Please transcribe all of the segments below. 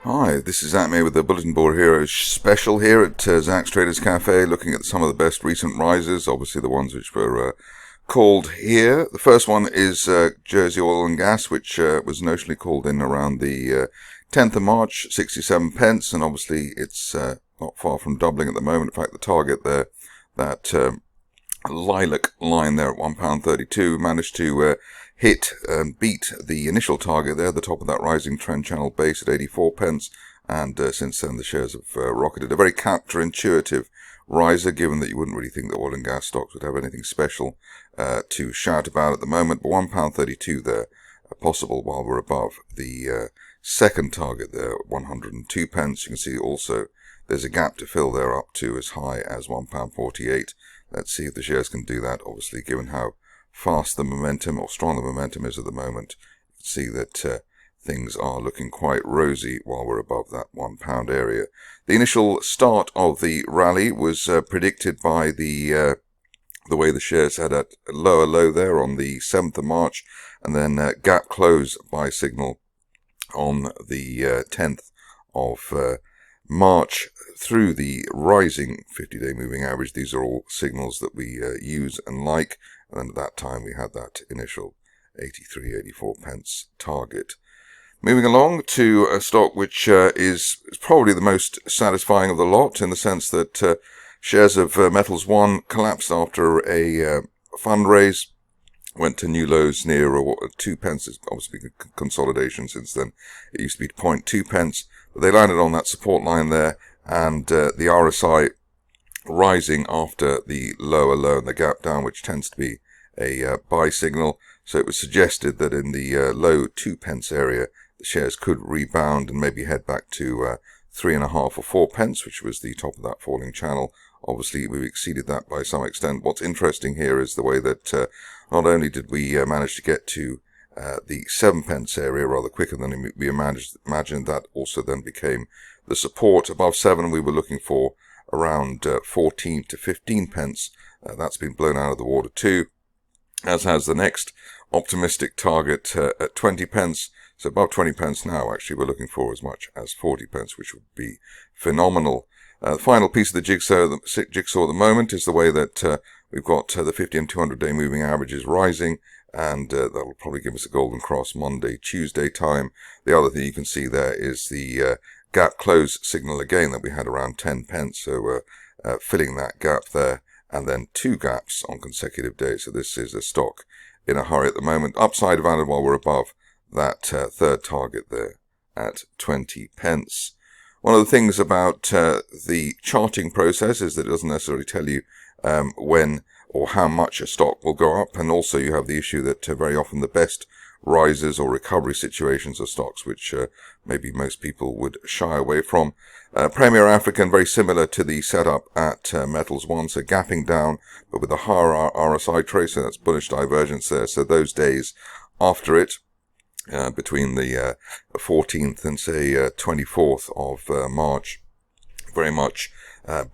Hi, this is Zak Mir with the Bulletin Board Heroes special here at Zak's Traders Cafe, looking at some of the best recent rises, obviously the ones which were called here. The first one is Jersey Oil and Gas, which was notionally called in around the 10th of March, 67 pence, and obviously it's not far from doubling at the moment. In fact, the target there, that lilac line there at £1.32, managed to hit and beat the initial target there, the top of that rising trend channel base at 84 pence, and since then the shares have rocketed. A very counterintuitive riser, given that you wouldn't really think that oil and gas stocks would have anything special to shout about at the moment, but £1.32 there, possible while we're above the second target there at 102 pence. You can see also there's a gap to fill there up to as high as £1.48. Let's see if the shares can do that, obviously, given how fast the momentum or strong the momentum is at the moment. You can see that things are looking quite rosy while we're above that £1 area. The initial start of the rally was predicted by the way the shares had a lower low there on the 7th of March, and then gap close buy signal on the 10th of March through the rising 50-day moving average. These are all signals that we use and like. And then at that time we had that initial 84 pence target. Moving along to a stock which is probably the most satisfying of the lot, in the sense that shares of Metals One collapsed after a fundraise, went to new lows near 2 pence. It's obviously been consolidation since then. It used to be 0.2 pence, but they landed on that support line there, and the RSI rising after the lower low and the gap down, which tends to be a buy signal. So it was suggested that in the low 2 pence area, the shares could rebound and maybe head back to 3.5 or 4 pence, which was the top of that falling channel. Obviously, we've exceeded that by some extent. What's interesting here is the way that not only did we manage to get to the 7 pence area rather quicker than we imagined, that also then became the support. Above 7, we were looking for around 14 to 15 pence. That's been blown out of the water too, as has the next optimistic target at 20 pence. So above 20 pence now, actually, we're looking for as much as 40 pence, which would be phenomenal. The final piece of the jigsaw at the moment is the way that we've got the 50 and 200-day moving averages rising, and that will probably give us a golden cross Monday, Tuesday time. The other thing you can see there is the gap close signal again that we had around 10 pence, so filling that gap there, and then 2 gaps on consecutive days. So this is a stock in a hurry at the moment. Upside valid while we're above that third target there at 20 pence. One of the things about the charting process is that it doesn't necessarily tell you when or how much a stock will go up, and also you have the issue that very often the best rises or recovery situations are stocks which maybe most people would shy away from. Premier African, very similar to the setup at Metals One, so gapping down, but with a higher RSI tracer. That's bullish divergence there. So those days after it, between the 14th and say 24th of March, very much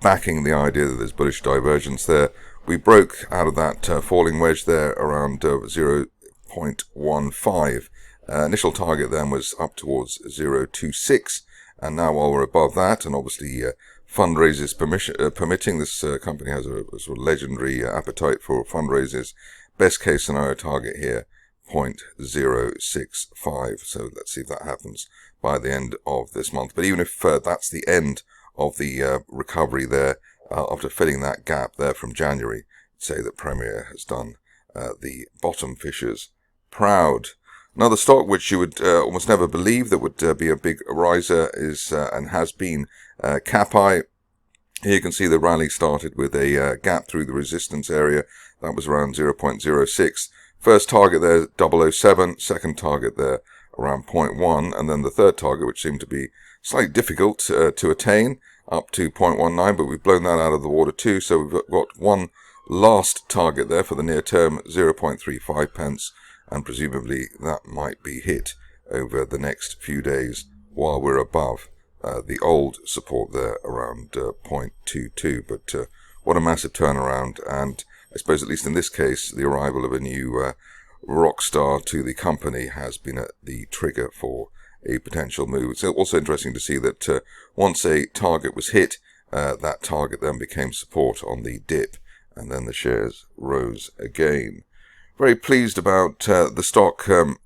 backing the idea that there's bullish divergence there. We broke out of that falling wedge there around 0.15. Initial target then was up towards 0.26, and now while we're above that, and obviously fundraisers permitting, this company has a sort of legendary appetite for fundraisers. Best case scenario target here, 0.065. So let's see if that happens by the end of this month. But even if that's the end of the recovery there, after filling that gap there from January, say that Premier has done the bottom fishers proud. Another stock which you would almost never believe that would be a big riser is and has been Capai. Here you can see the rally started with a gap through the resistance area. That was around 0.06. First target there, 007. Second target there, around 0.1. And then the third target, which seemed to be slightly difficult to attain, up to 0.19. But we've blown that out of the water too. So we've got one last target there for the near term, 0.35 pence. And presumably that might be hit over the next few days while we're above the old support there around 0.22. But what a massive turnaround, and I suppose at least in this case the arrival of a new rock star to the company has been the trigger for a potential move. It's also interesting to see that once a target was hit, that target then became support on the dip, and then the shares rose again. Very pleased about the stock, a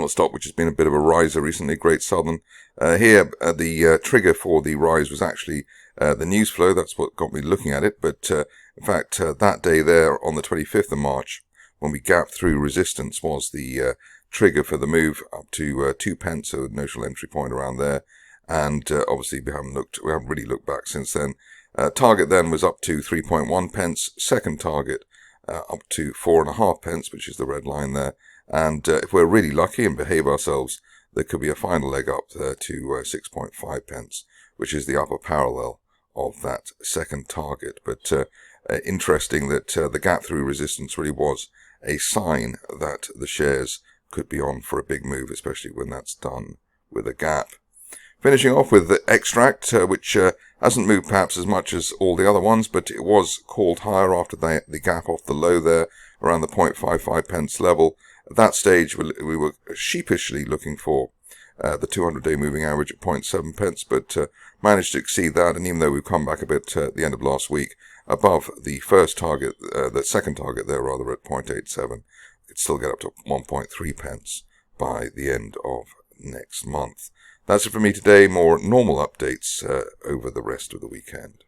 stock which has been a bit of a riser recently, Great Southern. Here, the trigger for the rise was actually the news flow. That's what got me looking at it. But in fact, that day there on the 25th of March, when we gapped through resistance, was the trigger for the move up to 2 pence, so notional entry point around there. And obviously we haven't really looked back since then. Target then was up to 3.1 pence. Second target up to 4.5 pence, which is the red line there. And if we're really lucky and behave ourselves, there could be a final leg up there to 6.5 pence, which is the upper parallel of that second target. But interesting that the gap through resistance really was a sign that the shares could be on for a big move, especially when that's done with a gap. Finishing off with the Xtract, which hasn't moved perhaps as much as all the other ones, but it was called higher after the gap off the low there around the 0.55 pence level. At that stage, we were sheepishly looking for the 200-day moving average at 0.7 pence, but managed to exceed that. And even though we've come back a bit at the end of last week above the first target, the second target there rather at 0.87, we could still get up to 1.3 pence by the end of next month. That's it for me today. More normal updates over the rest of the weekend.